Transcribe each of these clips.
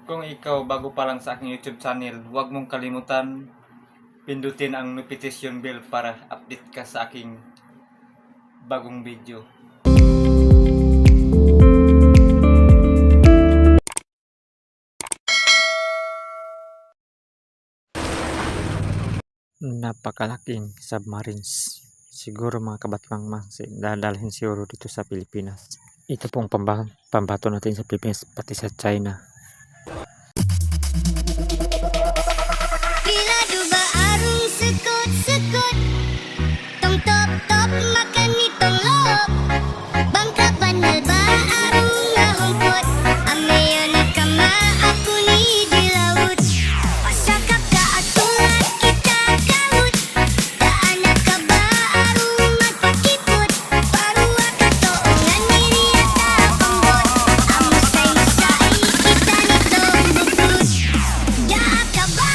Kung ikaw bago pa lang sa aking YouTube channel, huwag mong kalimutan pindutin ang notification bell para update ka sa aking bagong video. Napakalaking submarines. Siguro mga kabatmang dadalhin siguro dito sa Pilipinas. Ito pong pambato natin sa Pilipinas pati sa China. Pilado ba arong sekot-sekot tong top-top makan nitong loob bangka banal ba arong nahungkot amayo na kama ako ni dilawot pasakap ka atulan kita kawut daan na ka ba arong magpakipot paruwa ka toongan niriya ta pangbot amusay musay kita nitong bukod daa ka ba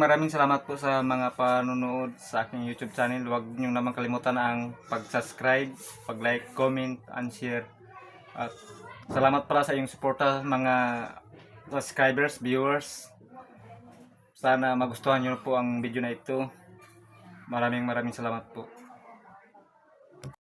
Maraming salamat po sa mga panonood sa aking YouTube channel. Huwag niyo naman kalimutan ang pag-subscribe, pag-like, comment, and share. At salamat pala sa iyong suporta mga subscribers, viewers. Sana magustuhan niyo po ang video na ito. Maraming salamat po.